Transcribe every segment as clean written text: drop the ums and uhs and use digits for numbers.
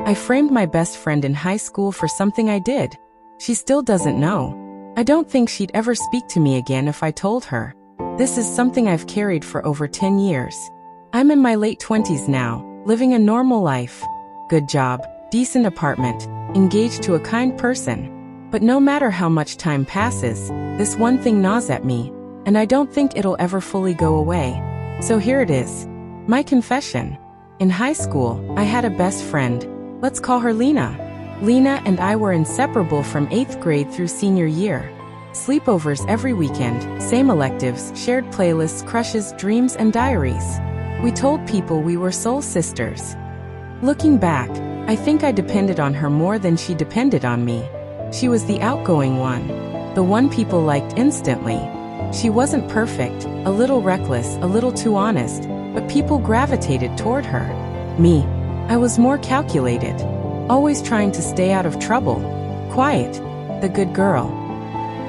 I framed my best friend in high school for something I did. She still doesn't know. I don't think she'd ever speak to me again if I told her. This is something I've carried for over 10 years. I'm in my late 20s now, living a normal life. Good job, decent apartment, engaged to a kind person. But no matter how much time passes, this one thing gnaws at me, and I don't think it'll ever fully go away. So here it is. My confession. In high school, I had a best friend. Let's call her Lena. Lena and I were inseparable from 8th grade through senior year. Sleepovers every weekend, same electives, shared playlists, crushes, dreams, and diaries. We told people we were soul sisters. Looking back, I think I depended on her more than she depended on me. She was the outgoing one, the one people liked instantly. She wasn't perfect, a little reckless, a little too honest, but people gravitated toward her. Me, I was more calculated, always trying to stay out of trouble. Quiet, the good girl.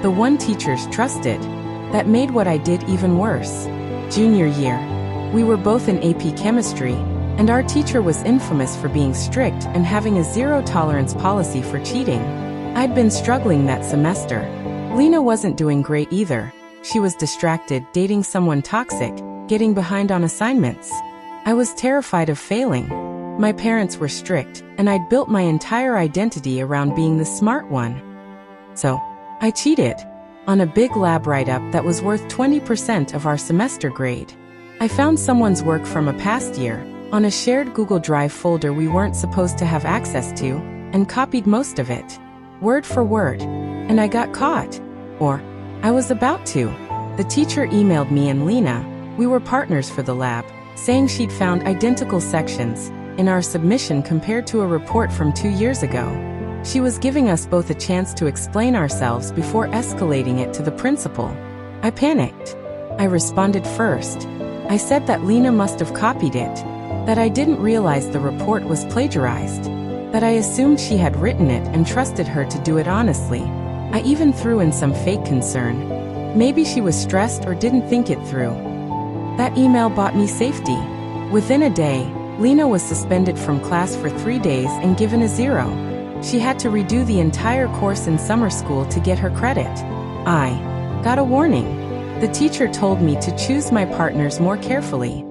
The one teachers trusted. That made what I did even worse. Junior year, we were both in AP chemistry, and our teacher was infamous for being strict and having a zero-tolerance policy for cheating. I'd been struggling that semester. Lena wasn't doing great either. She was distracted, dating someone toxic, getting behind on assignments. I was terrified of failing. My parents were strict, and I'd built my entire identity around being the smart one. So, I cheated on a big lab write-up that was worth 20% of our semester grade. I found someone's work from a past year on a shared Google Drive folder we weren't supposed to have access to, and copied most of it, word for word, and I got caught. Or, I was about to. The teacher emailed me and Lena, we were partners for the lab, saying she'd found identical sections in our submission compared to a report from 2 years ago. She was giving us both a chance to explain ourselves before escalating it to the principal. I panicked. I responded first. I said that Lena must have copied it, that I didn't realize the report was plagiarized, that I assumed she had written it and trusted her to do it honestly. I even threw in some fake concern. Maybe she was stressed or didn't think it through. That email bought me safety. Within a day, Lena was suspended from class for 3 days and given a 0. She had to redo the entire course in summer school to get her credit. I got a warning. The teacher told me to choose my partners more carefully.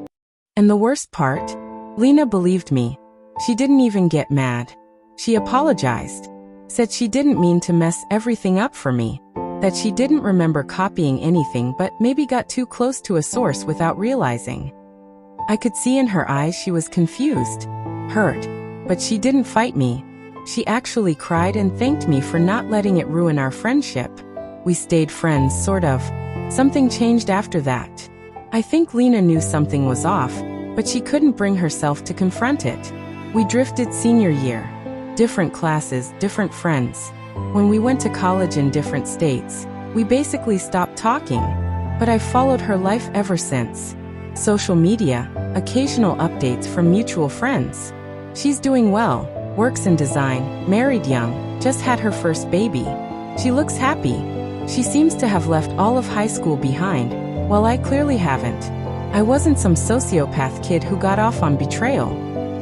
And the worst part? Lena believed me. She didn't even get mad. She apologized. Said she didn't mean to mess everything up for me. That she didn't remember copying anything but maybe got too close to a source without realizing. I could see in her eyes she was confused, hurt, but she didn't fight me. She actually cried and thanked me for not letting it ruin our friendship. We stayed friends, sort of. Something changed after that. I think Lena knew something was off, but she couldn't bring herself to confront it. We drifted senior year. Different classes, different friends. When we went to college in different states, we basically stopped talking. But I've followed her life ever since. Social media, occasional updates from mutual friends. She's doing well, works in design, married young, just had her first baby. She looks happy. She seems to have left all of high school behind, while I clearly haven't. I wasn't some sociopath kid who got off on betrayal.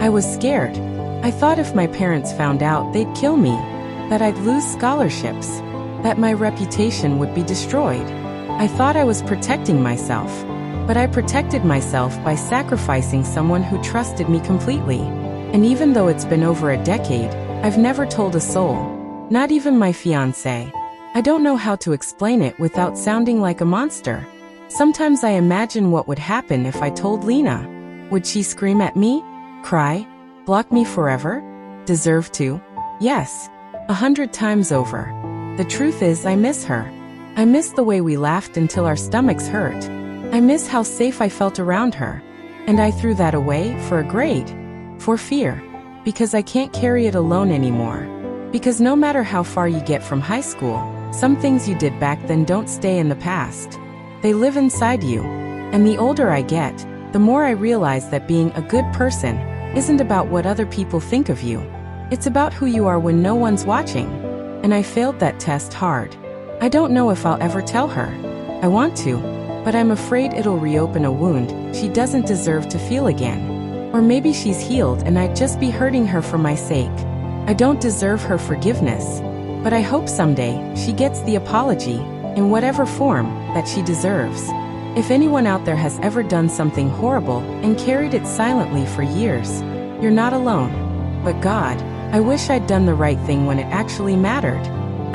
I was scared. I thought if my parents found out, they'd kill me, that I'd lose scholarships, that my reputation would be destroyed. I thought I was protecting myself, but I protected myself by sacrificing someone who trusted me completely. And even though it's been over a decade, I've never told a soul, not even my fiancé. I don't know how to explain it without sounding like a monster. Sometimes I imagine what would happen if I told Lena. Would she scream at me? Cry? Block me forever? Deserve to? Yes. 100 times over. The truth is, I miss her. I miss the way we laughed until our stomachs hurt. I miss how safe I felt around her. And I threw that away for a grade. For fear. Because I can't carry it alone anymore. Because no matter how far you get from high school, some things you did back then don't stay in the past. They live inside you. And the older I get, the more I realize that being a good person isn't about what other people think of you. It's about who you are when no one's watching. And I failed that test hard. I don't know if I'll ever tell her. I want to, but I'm afraid it'll reopen a wound she doesn't deserve to feel again. Or maybe she's healed and I'd just be hurting her for my sake. I don't deserve her forgiveness, but I hope someday she gets the apology, in whatever form, that she deserves. If anyone out there has ever done something horrible and carried it silently for years, you're not alone. But God, I wish I'd done the right thing when it actually mattered.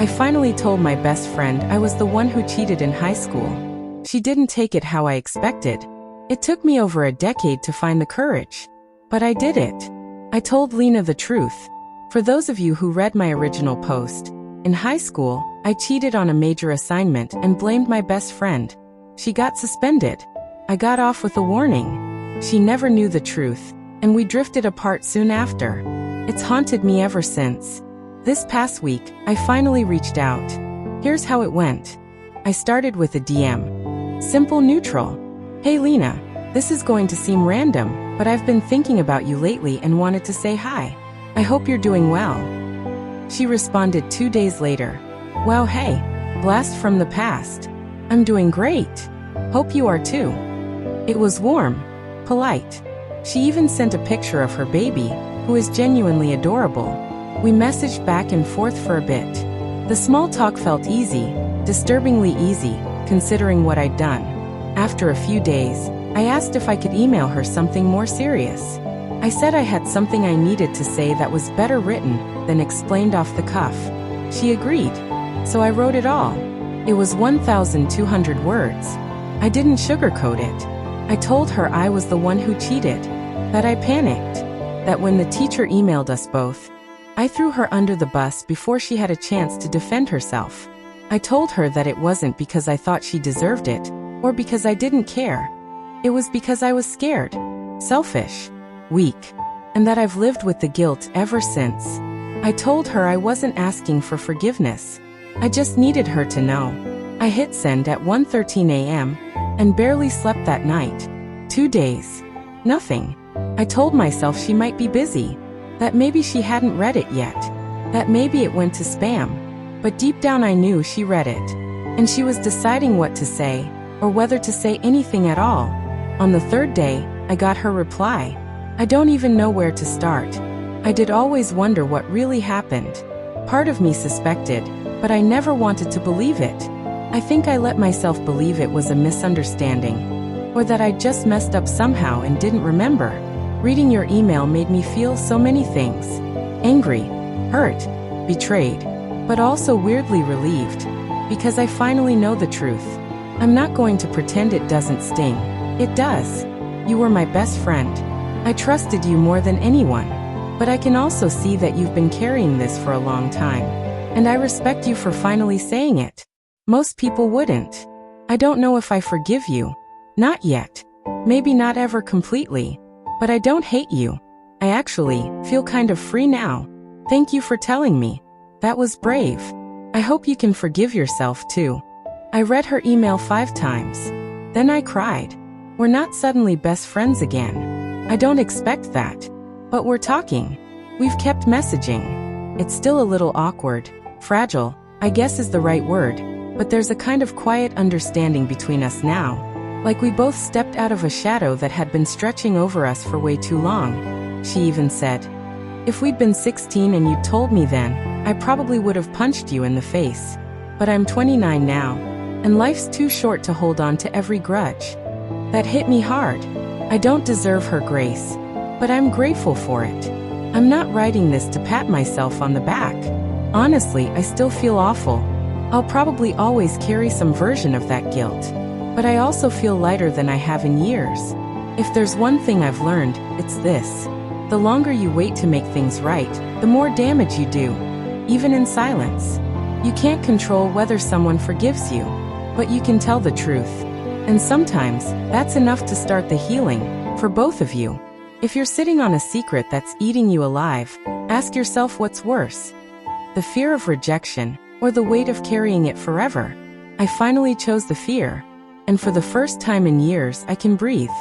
I finally told my best friend I was the one who cheated in high school. She didn't take it how I expected. It took me over a decade to find the courage. But I did it. I told Lena the truth. For those of you who read my original post, in high school, I cheated on a major assignment and blamed my best friend. She got suspended. I got off with a warning. She never knew the truth, and we drifted apart soon after. It's haunted me ever since. This past week, I finally reached out. Here's how it went. I started with a DM. Simple, neutral. Hey Lena, this is going to seem random, but I've been thinking about you lately and wanted to say hi. I hope you're doing well. She responded 2 days later. Wow, hey, blast from the past. I'm doing great. Hope you are too. It was warm, polite. She even sent a picture of her baby, who is genuinely adorable. We messaged back and forth for a bit. The small talk felt easy, disturbingly easy, considering what I'd done. After a few days, I asked if I could email her something more serious. I said I had something I needed to say that was better written than explained off the cuff. She agreed. So I wrote it all. It was 1,200 words. I didn't sugarcoat it. I told her I was the one who cheated, that I panicked, that when the teacher emailed us both, I threw her under the bus before she had a chance to defend herself. I told her that it wasn't because I thought she deserved it, or because I didn't care. It was because I was scared, selfish, weak, and that I've lived with the guilt ever since. I told her I wasn't asking for forgiveness. I just needed her to know. I hit send at 1:13 a.m. and barely slept that night. 2 days. Nothing. I told myself she might be busy, that maybe she hadn't read it yet, that maybe it went to spam. But deep down I knew she read it, and she was deciding what to say, or whether to say anything at all. On the third day, I got her reply. I don't even know where to start. I did always wonder what really happened. Part of me suspected, but I never wanted to believe it. I think I let myself believe it was a misunderstanding, or that I just messed up somehow and didn't remember. Reading your email made me feel so many things. Angry, hurt, betrayed, but also weirdly relieved, because I finally know the truth. I'm not going to pretend it doesn't sting. It does. You were my best friend. I trusted you more than anyone. But I can also see that you've been carrying this for a long time. And I respect you for finally saying it. Most people wouldn't. I don't know if I forgive you. Not yet. Maybe not ever completely. But I don't hate you. I actually feel kind of free now. Thank you for telling me. That was brave. I hope you can forgive yourself too. I read her email 5 times. Then I cried. We're not suddenly best friends again. I don't expect that. But we're talking. We've kept messaging. It's still a little awkward. Fragile, I guess is the right word. But there's a kind of quiet understanding between us now. Like we both stepped out of a shadow that had been stretching over us for way too long. She even said, if we'd been 16 and you'd told me then, I probably would have punched you in the face. But I'm 29 now, and life's too short to hold on to every grudge. That hit me hard. I don't deserve her grace, but I'm grateful for it. I'm not writing this to pat myself on the back. Honestly, I still feel awful. I'll probably always carry some version of that guilt. But I also feel lighter than I have in years. If there's one thing I've learned, it's this. The longer you wait to make things right, the more damage you do, even in silence. You can't control whether someone forgives you, but you can tell the truth. And sometimes, that's enough to start the healing, for both of you. If you're sitting on a secret that's eating you alive, ask yourself what's worse. The fear of rejection, or the weight of carrying it forever. I finally chose the fear. And for the first time in years, I can breathe.